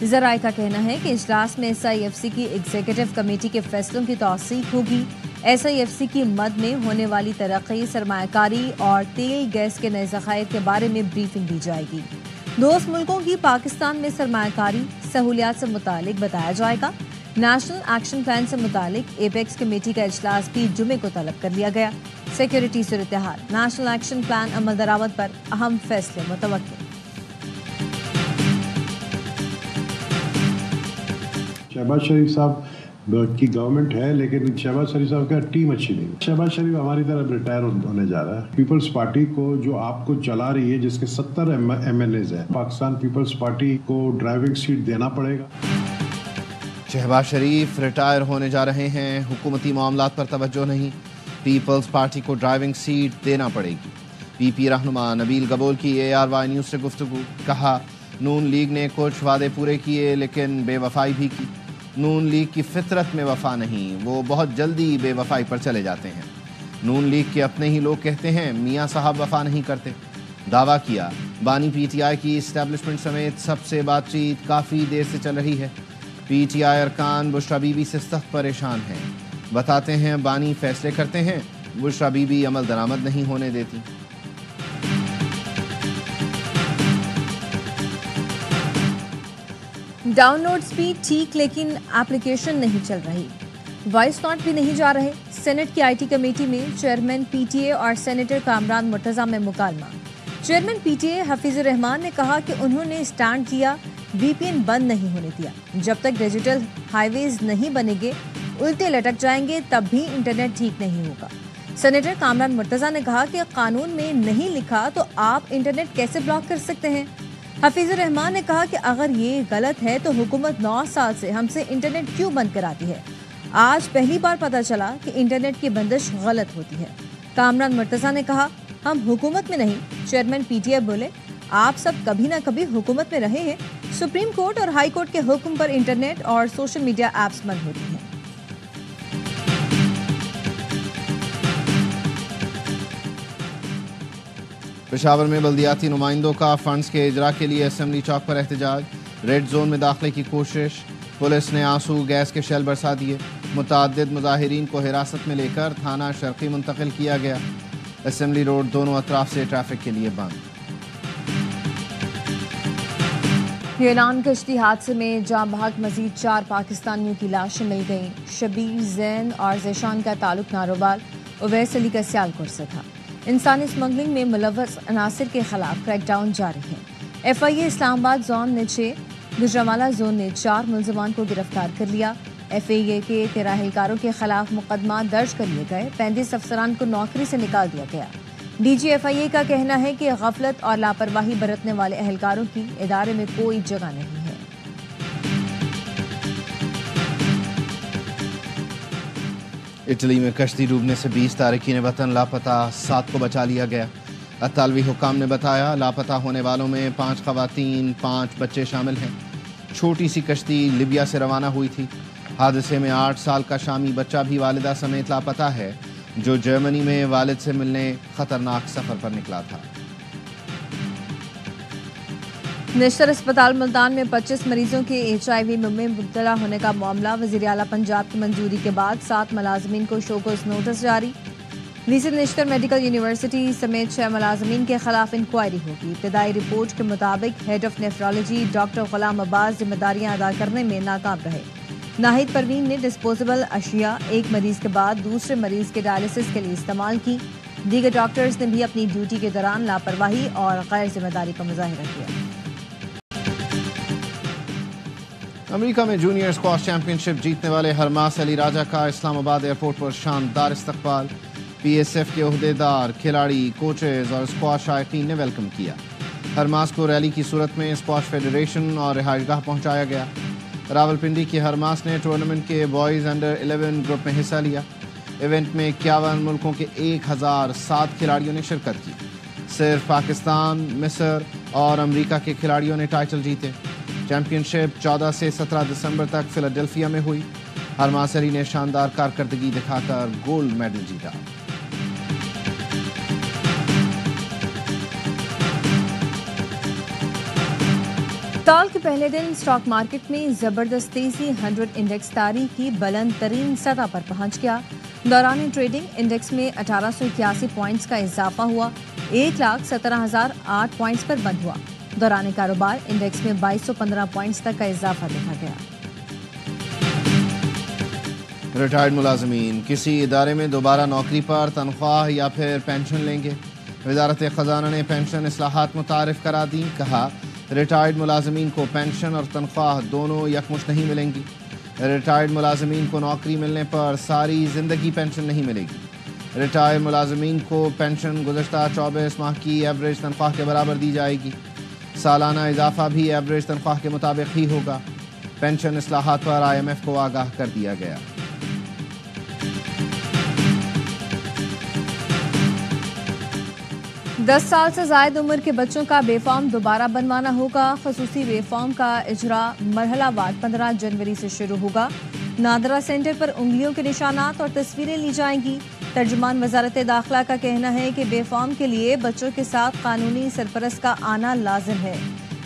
ذرائع کا کہنا ہے کہ اجلاس میں SIFC کی ایگزیکٹو کمیٹی کے فیصلوں کی توثیق ہوگی۔ SIFC کی مد میں ہونے والی ترقی، سرمایہ کاری اور تیل گیس کے نئے ذخائر کے بارے میں بریفنگ دی جائے گی۔ دوست ملکوں کی پاکستان میں سرمایہ کاری سہولیات سے متعلق بتایا جائے گا۔ نیشنل ایکشن پلان سے متعلق ایپیکس کمیٹی کا اجلاس بھی جمعے کو طلب کر لیا گیا۔ سیکیورٹی صورتحال، نیشنل ایکشن پلان عمل درآمد پر اہم فیصلے متوقع۔ شہباز شریف صاحب کی گورنمنٹ ہے لیکن شہباز شریف صاحب کا ٹیم اچھی نہیں۔ شہباز شریف ہماری طرف ریٹائر ہونے جا رہا ہے۔ پیپلز پارٹی کو جو آپ کو چلا رہی ہے، جس کے 70 MLAs ہیں، پاکستان پیپلز پارٹی کو ڈرائیونگ سیٹ دینا پڑے گا۔ شہباز شریف ریٹائر ہونے جا رہے ہیں، حکومتی معاملات پر توجہ نہیں، پیپلز پارٹی کو ڈرائیونگ سیٹ دینا پڑے گی۔ PP رہنما نبیل گبول کی ARY نیوز سے گفتگو، کہا نون لیگ نے کچھ وعدے پورے کیے لیکن بے وفائی بھی کی۔ نون لیگ کی فطرت میں وفا نہیں، وہ بہت جلدی بے وفائی پر چلے جاتے ہیں۔ نون لیگ کے اپنے ہی لوگ کہتے ہیں میاں صاحب وفا نہیں کرتے۔ دعویٰ کیا بانی PTI کی اسٹیبلشمنٹ سمیت سب سے بات چیت کافی دیر سے چل رہی ہے۔ PTI ارکان بشرا بی بی سے سخت پریشان ہیں، بتاتے ہیں بانی فیصلے کرتے ہیں، بشرا بی بی عمل درآمد نہیں ہونے دیتی۔ ڈاؤن لوڈ سپیڈ ٹھیک لیکن ایپلیکیشن نہیں چل رہی، وائس نوٹ بھی نہیں جا رہے۔ سینٹ کی IT کمیٹی میں چیئرمین PTA اور سینیٹر کامران مرتضیٰ میں مکالمہ۔ چیئرمین PTA حفیظ الرحمان نے کہا کہ انہوں نے سٹینڈ کیا، VPN بند نہیں ہونے دیا۔ جب تک ڈیجیٹل ہائی ویز نہیں بنے گے، الٹے لٹک جائیں گے، تب بھی انٹرنیٹ ٹھیک نہیں ہوگا۔ سینیٹر کامران مرتضیٰ نے کہا کہ قانون میں نہیں لکھا تو آپ انٹرنیٹ کیسے بلاک کر سکتے ہیں؟ حفیظ الرحمان نے کہا کہ اگر یہ غلط ہے تو حکومت 9 سال سے ہم سے انٹرنیٹ کیوں بند کراتی ہے؟ آج پہلی بار پتہ چلا کہ انٹرنیٹ کی بندش غلط ہوتی ہے۔ کامران مرتضیٰ نے کہا ہم حکومت میں نہیں۔ چیئرمین PTA بولے آپ سب کبھی نہ کبھی حکومت میں رہے ہیں۔ سپریم کورٹ اور ہائی کورٹ کے حکم پر انٹرنیٹ اور سوشل میڈیا ایپس بند ہوتی ہیں۔ پشاور میں بلدیاتی نمائندوں کا فنڈز کے اجرا کے لیے اسمبلی چوک پر احتجاج، ریڈ زون میں داخلے کی کوشش، پولیس نے آنسو گیس کے شیل برسا دیے، متعدد مظاہرین کو حراست میں لے کر تھانہ شرقی منتقل کیا گیا۔ اسمبلی روڈ دونوں اطراف سے ٹریفک کے لیے بند۔ اعلان کشتی حادثے میں جاں بحق مزید 4 پاکستانیوں کی لاشیں مل گئیں۔ شبیر، زین اور ذیشان کا تعلق ناروبال، اویس علی کا سیالکوٹ سے تھا۔ انسانی اسمگلنگ میں ملوث عناصر کے خلاف کریک ڈاؤن جاری ہے۔ FIA اسلام آباد زون نے 6، گجرانوالہ زون نے 4 ملزمان کو گرفتار کر لیا۔ FIA کے 13 اہلکاروں کے خلاف مقدمات درج کر لیے گئے، 35 افسران کو نوکری سے نکال دیا گیا۔ DG FIA کا کہنا ہے کہ غفلت اور لاپرواہی برتنے والے اہلکاروں کی ادارے میں کوئی جگہ نہیں ہے۔ اٹلی میں کشتی ڈوبنے سے 20 تارکین وطن لاپتہ، 7 کو بچا لیا گیا۔ اطالوی حکام نے بتایا لاپتہ ہونے والوں میں 5 خواتین، 5 بچے شامل ہیں۔ چھوٹی سی کشتی لیبیا سے روانہ ہوئی تھی۔ حادثے میں 8 سال کا شامی بچہ بھی والدہ سمیت لاپتہ ہے، جو جرمنی میں والد سے ملنے خطرناک سفر پر نکلا تھا۔ نشتر اسپتال ملتان میں 25 مریضوں کے HIV میں مبتلا ہونے کا معاملہ، وزیر اعلیٰ پنجاب کی منظوری کے بعد 7 ملازمین کو شوکوز نوٹس جاری۔ ویسی نشتر میڈیکل یونیورسٹی سمیت 6 ملازمین کے خلاف انکوائری ہوگی۔ ابتدائی رپورٹ کے مطابق head of نیفرالوجی doctor Ghulam Abbas ذمہ داریاں ادا کرنے میں ناکام رہے۔ ناہید پروین نے ڈسپوزیبل اشیاء ایک مریض کے بعد دوسرے مریض کے ڈائلسس کے لیے استعمال کی۔ دیگر ڈاکٹرز نے بھی اپنی ڈیوٹی کے دوران لاپرواہی اور غیر ذمہ داری کا مظاہرہ کیا۔ امریکہ میں جونیئر اسکواش چیمپئن شپ جیتنے والے ہرماس علی راجہ کا اسلام آباد ایئرپورٹ پر شاندار استقبال۔ PSF کے عہدیدار، کھلاڑی، کوچز اور اسکواش شائقین نے ویلکم کیا۔ ہرماس کو ریلی کی صورت میں اسکواش فیڈریشن اور رہائش گاہ پہنچایا گیا۔ راولپنڈی کی ہرماس نے ٹورنامنٹ کے بوائز انڈر 11 گروپ میں حصہ لیا۔ ایونٹ میں 51 ملکوں کے 1007 کھلاڑیوں نے شرکت کی۔ صرف پاکستان، مصر اور امریکہ کے کھلاڑیوں نے ٹائٹل جیتے۔ چیمپئن شپ 14 سے 17 دسمبر تک فلاڈیلفیا میں ہوئی۔ ہرماس علی نے شاندار کارکردگی دکھا کر گولڈ میڈل جیتا۔ ہڑتال کے پہلے دن اسٹاک مارکیٹ میں زبردست تیزی 100 انڈیکس تاریخ کی بلند ترین سطح پر پہنچ گیا. دوران ٹریڈنگ انڈیکس میں 1881 پوائنٹس کا اضافہ ہوا. 1,17,008 پوائنٹس پر بند ہوا. دوران کاروبار انڈیکس میں 2215 پوائنٹس تک کا اضافہ دیکھا گیا. ریٹائرڈ ملازمین کسی ادارے میں دوبارہ نوکری پر تنخواہ یا پھر پینشن لیں گے. وزارت خزانہ نے پینشن اصلاحات متعارف کرا دی. کہا ریٹائرڈ ملازمین کو پینشن اور تنخواہ دونوں یکمشت نہیں ملیں گی. ریٹائرڈ ملازمین کو نوکری ملنے پر ساری زندگی پینشن نہیں ملے گی. ریٹائرڈ ملازمین کو پینشن گزشتہ 24 ماہ کی ایوریج تنخواہ کے برابر دی جائے گی. سالانہ اضافہ بھی ایوریج تنخواہ کے مطابق ہی ہوگا. پینشن اصلاحات پر IMF کو آگاہ کر دیا گیا. دس سال سے زائد عمر کے بچوں کا بے فارم دوبارہ بنوانا ہوگا. خصوصی بے فارم کا اجرا مرحلہ وار 15 جنوری سے شروع ہوگا. نادرہ سینٹر پر انگلیوں کے نشانات اور تصویریں لی جائیں گی. ترجمان وزارت داخلہ کا کہنا ہے کہ بے فارم کے لیے بچوں کے ساتھ قانونی سرپرست کا آنا لازم ہے.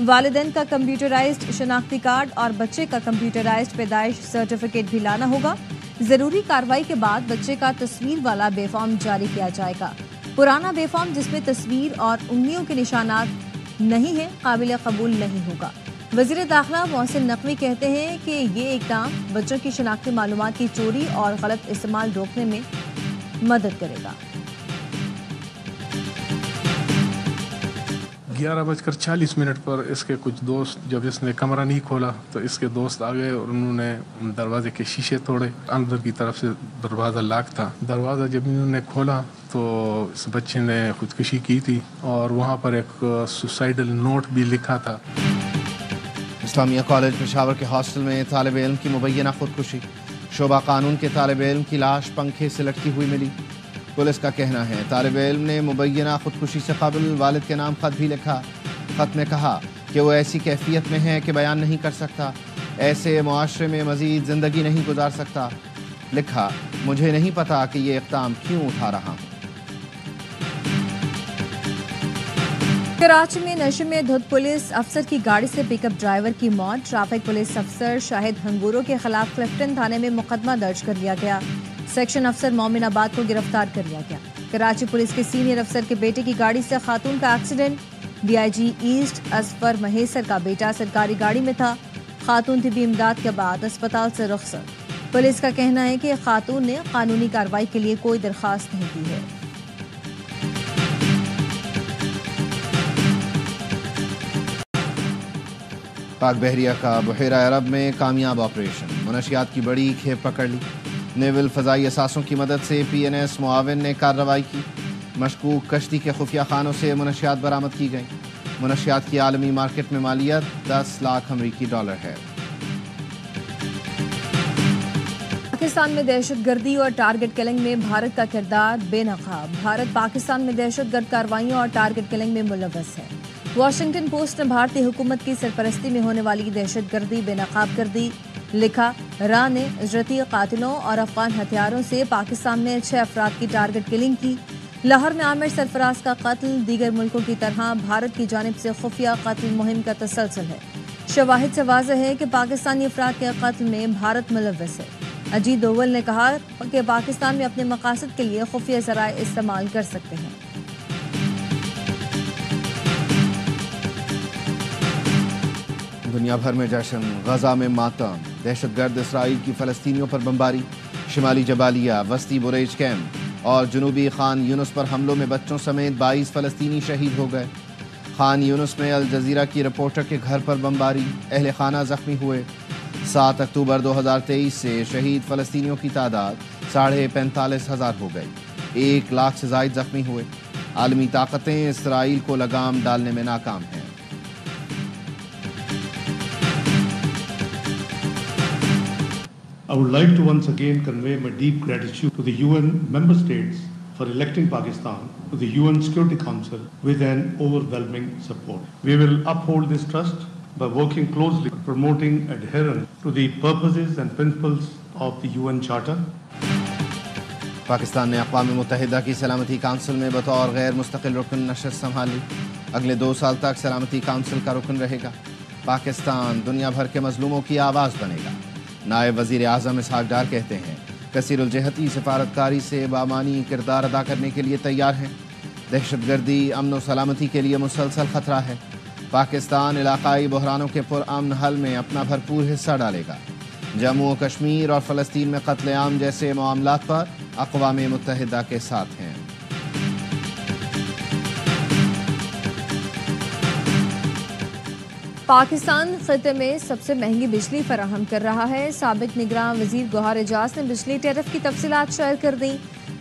والدین کا کمپیوٹرائزڈ شناختی کارڈ اور بچے کا کمپیوٹرائزڈ پیدائش سرٹیفکیٹ بھی لانا ہوگا. ضروری کارروائی کے بعد بچے کا تصویر والا بے فارم جاری کیا جائے گا. پرانا بے فارم جس میں تصویر اور انگلیوں کے نشانات نہیں ہیں قابل قبول نہیں ہوگا. وزیر داخلہ محسن نقوی کہتے ہیں کہ یہ اقدام بچوں کی شناختی معلومات کی چوری اور غلط استعمال روکنے میں مدد کرے گا. 11:40 پر اس کے کچھ دوست جب اس نے کمرہ نہیں کھولا تو اس کے دوست آ گئے اور انہوں نے دروازے کے شیشے توڑے. اندر کی طرف سے دروازہ لاک تھا. دروازہ جب انہوں نے کھولا تو اس بچے نے خودکشی کی تھی اور وہاں پر ایک سوسائڈل نوٹ بھی لکھا تھا. اسلامیہ کالج پشاور کے ہاسٹل میں طالب علم کی مبینہ خودکشی. شعبہ قانون کے طالب علم کی لاش پنکھے سے لٹکی ہوئی ملی. پولیس کا کہنا ہے طالب علم نے مبینہ خودکشی سے قبل والد کے نام خط بھی لکھا. خط میں کہا کہ وہ ایسی کیفیت میں ہے کہ بیان نہیں کر سکتا. ایسے معاشرے میں مزید زندگی نہیں گزار سکتا. لکھا مجھے نہیں پتا کہ یہ اقدام کیوں اٹھا رہا ہوں. کراچی میں نشے میں دھت پولیس افسر کی گاڑی سے پک اپ ڈرائیور کی موت. ٹریفک پولیس افسر شاہد ہنگورو کے خلاف کلفٹن تھانے میں مقدمہ درج کر لیا گیا. سیکشن افسر مومن آباد کو گرفتار کر لیا گیا. کراچی پولیس کے سینئر افسر کے بیٹے کی گاڑی سے خاتون کا ایکسیڈنٹ. DIG ایسٹ اصفر مہیسر کا بیٹا سرکاری گاڑی میں تھا. خاتون طبی امداد کے بعد اسپتال سے رخصت. پولیس کا کہنا ہے کہ خاتون نے قانونی کارروائی کے لیے کوئی درخواست نہیں کی ہے. پاک بحریہ کا بحیرہ عرب میں کامیاب آپریشن. منشیات کی بڑی کھیپ پکڑ لی. نیول فضائی اثاثوں کی مدد سے PNS معاون نے کارروائی کی. مشکوک کشتی کے خفیہ خانوں سے منشیات برآمد کی گئیں. منشیات کی عالمی مارکیٹ میں مالیت 10 لاکھ امریکی ڈالر ہے. پاکستان میں دہشت گردی اور ٹارگٹ کلنگ میں بھارت کا کردار بے نقاب. بھارت پاکستان میں دہشت گرد کارروائیوں اور ٹارگٹ کلنگ میں ملوث ہے. واشنگٹن پوسٹ نے بھارتی حکومت کی سرپرستی میں ہونے والی دہشت گردی بے نقاب کر دی. لکھا راہ نے اجرتی قاتلوں اور افغان ہتھیاروں سے پاکستان میں 6 افراد کی ٹارگٹ کلنگ کی. لاہور میں عامر سرفراز کا قتل دیگر ملکوں کی طرح بھارت کی جانب سے خفیہ قتل مہم کا تسلسل ہے. شواہد سے واضح ہے کہ پاکستانی افراد کے قتل میں بھارت ملوث ہے. اجیت دوول نے کہا کہ پاکستان میں اپنے مقاصد کے لیے خفیہ ذرائع استعمال کر سکتے ہیں. دنیا بھر میں جشن. غزہ میں ماتم. دہشت گرد اسرائیل کی فلسطینیوں پر بمباری. شمالی جبالیہ وسطی بریج کیمپ اور جنوبی خان یونس پر حملوں میں بچوں سمیت 22 فلسطینی شہید ہو گئے. خان یونس میں الجزیرہ کی رپورٹر کے گھر پر بمباری. اہل خانہ زخمی ہوئے. 7 اکتوبر 2023 سے شہید فلسطینیوں کی تعداد 45,500 ہو گئی. 1 لاکھ سے زائد زخمی ہوئے. عالمی طاقتیں اسرائیل کو لگام ڈالنے میں ناکام ہیں. I would like to once again convey my deep gratitude to the UN member states for electing Pakistan to the UN Security Council with an overwhelming support. We will uphold this trust by working closely promoting adherence to the purposes and principles of the UN Charter. Pakistan نے اقوام متحدہ کی سلامتی council میں بطور غیر مستقل رکن نشست سنبھال لی. اگلے 2 سال تک سلامتی کونسل کا رکن رہے گا. پاکستان دنیا بھر کے مظلوموں کی آواز بنے گا۔ نائب وزیر اعظم اسحاق ڈار کہتے ہیں کثیر الجہتی سفارتکاری سے بامانی کردار ادا کرنے کے لیے تیار ہیں۔ دہشت گردی امن و سلامتی کے لیے مسلسل خطرہ ہے۔ پاکستان علاقائی بحرانوں کے پرامن حل میں اپنا بھرپور حصہ ڈالے گا۔ جموں و کشمیر اور فلسطین میں قتل عام جیسے معاملات پر اقوام متحدہ کے ساتھ ہیں۔ پاکستان خطے میں سب سے مہنگی بجلی فراہم کر رہا ہے۔ سابق نگراں وزیر گوہر اعجاز نے بجلی ٹیرف کی تفصیلات شیئر کر دیں۔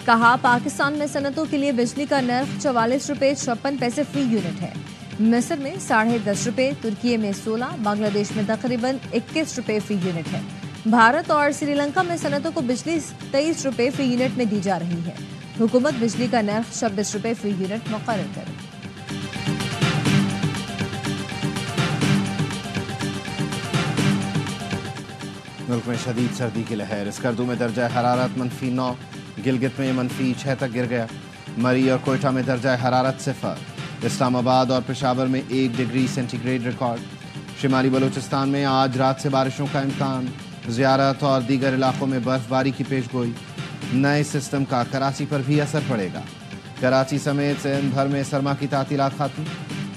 کہا پاکستان میں صنعتوں کے لیے بجلی کا نرخ 44.56 فی یونٹ ہے۔ مصر میں 10.5 روپے، ترکی میں 16، بنگلہ دیش میں تقریباً 21 روپے فی یونٹ ہے۔ بھارت اور سری لنکا میں صنعتوں کو بجلی 23 روپے فی یونٹ میں دی جا رہی ہے۔ حکومت بجلی کا نرخ 26 روپے فی یونٹ مقرر کرے۔ ملک میں شدید سردی کی لہر، اسکردو میں درجہ حرارت -9، گلگت میں -6 تک گر گیا۔ مری اور کوئٹہ میں درجہ حرارت 0، اسلام آباد اور پشاور میں 1 ڈگری سینٹی گریڈ ریکارڈ۔ شمالی بلوچستان میں آج رات سے بارشوں کا امکان، زیارت اور دیگر علاقوں میں برف باری کی پیش گوئی۔ نئے سسٹم کا کراچی پر بھی اثر پڑے گا۔ کراچی سمیت سندھ بھر میں سرما کی تعطیلات ختم،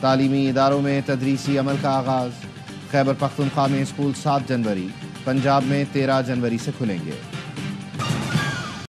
تعلیمی اداروں میں تدریسی عمل کا آغاز۔ خیبر پختونخوا میں اسکول 7 جنوری، پنجاب میں 13 جنوری سے کھلیں گے۔